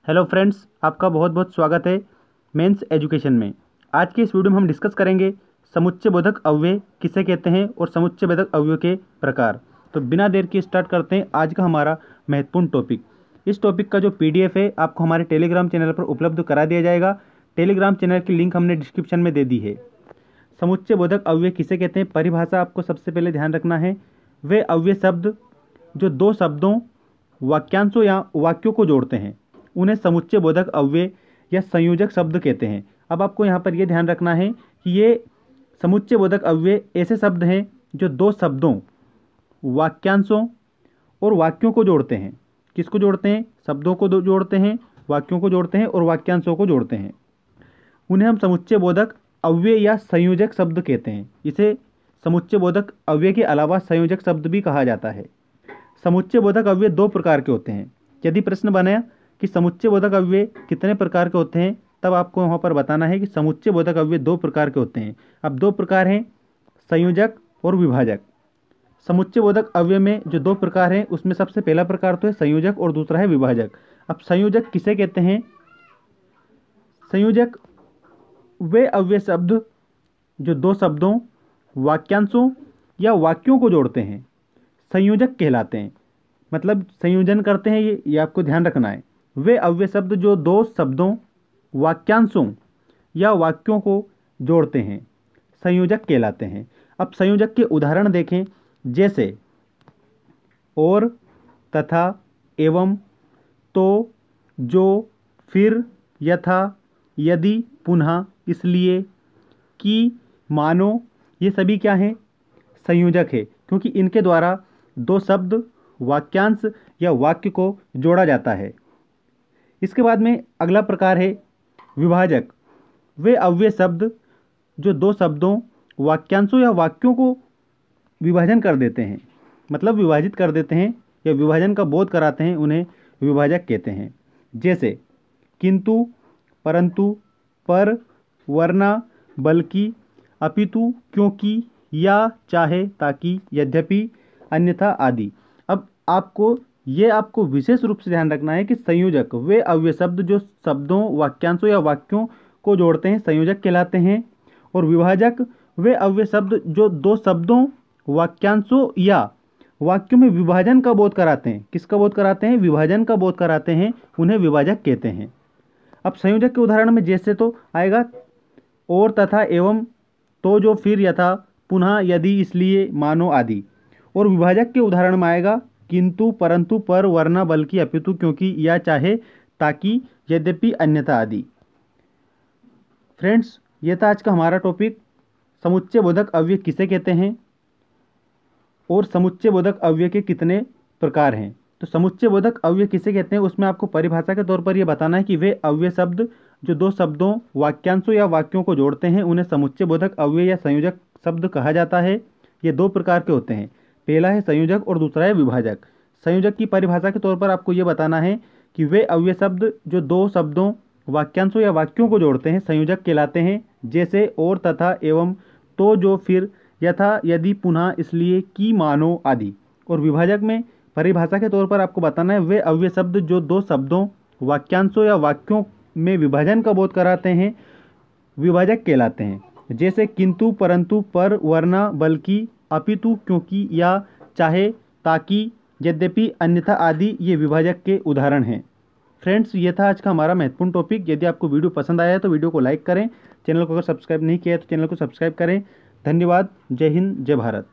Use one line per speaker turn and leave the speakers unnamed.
Hello friends, आपका बहुत बहुत स्वागत है मेंस एजुकेशन में। आज के इस वीडियो में हम डिस्कस करेंगे समुच्चय बोधक अव्यय किसे कहते हैं और समुच्चय बोधक अव्यय के प्रकार। तो बिना देर के स्टार्ट करते हैं आज का हमारा महत्वपूर्ण टॉपिक। इस टॉपिक का जो पीडीएफ है आपको हमारे टेलीग्राम चैनल पर उपलब्ध करा दिया जाएगा। टेलीग्राम चैनल की लिंक हमने डिस्क्रिप्शन में दे दी है। समुच्चय बोधक अव्यय किसे कहते हैं, परिभाषा आपको सबसे पहले ध्यान रखना है। वे अव्यय शब्द जो दो शब्दों, वाक्यांशों या वाक्यों को जोड़ते हैं उन्हें समुच्चय बोधक अव्यय या संयोजक शब्द कहते हैं। अब आपको यहाँ पर यह ध्यान रखना है कि ये समुच्चय बोधक अव्यय ऐसे शब्द हैं जो दो शब्दों, वाक्यांशों और वाक्यों को जोड़ते हैं। किसको जोड़ते हैं? शब्दों को जोड़ते हैं, वाक्यों को जोड़ते हैं और वाक्यांशों को जोड़ते हैं। उन्हें हम समुच्चय बोधक अव्यय या संयोजक शब्द कहते हैं। इसे समुच्चय बोधक अव्यय के अलावा संयोजक शब्द भी कहा जाता है। समुच्चय बोधक अव्यय दो प्रकार के होते हैं। यदि प्रश्न बनाया कि समुच्चय बोधक अव्यय कितने प्रकार के होते हैं, तब आपको वहाँ पर बताना है कि समुच्चय बोधक अव्यय दो प्रकार के होते हैं। अब दो प्रकार हैं, संयोजक और विभाजक। समुच्चय बोधक अव्यय में जो दो प्रकार हैं उसमें सबसे पहला प्रकार तो है संयोजक और दूसरा है विभाजक। अब संयोजक किसे कहते हैं? संयोजक वे अव्यय शब्द जो दो शब्दों, वाक्यांशों या वाक्यों को जोड़ते हैं संयोजक कहलाते हैं। मतलब संयोजन करते हैं, ये आपको ध्यान रखना है। वे अव्यय शब्द जो दो शब्दों, वाक्यांशों या वाक्यों को जोड़ते हैं संयोजक कहलाते हैं। अब संयोजक के उदाहरण देखें, जैसे और, तथा, एवं, तो, जो, फिर, यथा, यदि, पुनः, इसलिए, कि, मानो। ये सभी क्या हैं? संयोजक है, क्योंकि इनके द्वारा दो शब्द, वाक्यांश या वाक्य को जोड़ा जाता है। इसके बाद में अगला प्रकार है विभाजक। वे अव्यय शब्द जो दो शब्दों, वाक्यांशों या वाक्यों को विभाजन कर देते हैं, मतलब विभाजित कर देते हैं या विभाजन का बोध कराते हैं, उन्हें विभाजक कहते हैं। जैसे किंतु, परंतु, पर, वरना, बल्कि, अपितु, क्योंकि, या, चाहे, ताकि, यद्यपि, अन्यथा आदि। अब आपको विशेष रूप से ध्यान रखना है कि संयोजक वे अव्यय शब्द जो शब्दों, वाक्यांशों या वाक्यों को जोड़ते हैं संयोजक कहलाते हैं। और विभाजक वे अव्यय शब्द जो दो शब्दों, वाक्यांशों या वाक्यों में विभाजन का बोध कराते हैं। किसका बोध कराते हैं? विभाजन का बोध कराते हैं, उन्हें विभाजक कहते हैं। अब संयोजक के उदाहरण में जैसे तो आएगा और, तथा, एवं, तो, जो, फिर, यथा, पुनः, यदि, इसलिए, मानो आदि। और विभाजक के उदाहरण में आएगा किंतु, परंतु, पर, वरना, बल्कि, अपितु, क्योंकि, या, चाहे, ताकि, यद्यपि, अन्यथा आदि। फ्रेंड्स, ये था आज का हमारा टॉपिक, समुच्चय बोधक अव्यय किसे कहते हैं और समुच्चय बोधक अव्यय के कितने प्रकार हैं। तो समुच्चय बोधक अव्यय किसे कहते हैं उसमें आपको परिभाषा के तौर पर यह बताना है कि वे अव्यय शब्द जो दो शब्दों, वाक्यांशों या वाक्यों को जोड़ते हैं उन्हें समुच्चय बोधक अव्यय या संयोजक शब्द कहा जाता है। ये दो प्रकार के होते हैं, पहला है संयोजक और दूसरा है विभाजक। संयोजक की परिभाषा के तौर पर आपको ये बताना है कि वे अव्यय शब्द जो दो शब्दों, वाक्यांशों या वाक्यों को जोड़ते हैं संयोजक कहलाते हैं। जैसे और, तथा, एवं, तो, जो, फिर, यथा, यदि, पुनः, इसलिए, कि, मानो आदि। और विभाजक में परिभाषा के तौर पर आपको बताना है वे अव्यय शब्द जो दो शब्दों, वाक्यांशों या वाक्यों में विभाजन का बोध कराते हैं विभाजक कहलाते हैं। जैसे किंतु, परंतु, पर, वरना, बल्कि, अपितु, क्योंकि, या, चाहे, ताकि, यद्यपि, अन्यथा आदि ये विभाजक के उदाहरण हैं। फ्रेंड्स, ये था आज का हमारा महत्वपूर्ण टॉपिक। यदि आपको वीडियो पसंद आया है तो वीडियो को लाइक करें, चैनल को अगर सब्सक्राइब नहीं किया है तो चैनल को सब्सक्राइब करें। धन्यवाद। जय हिंद, जय भारत।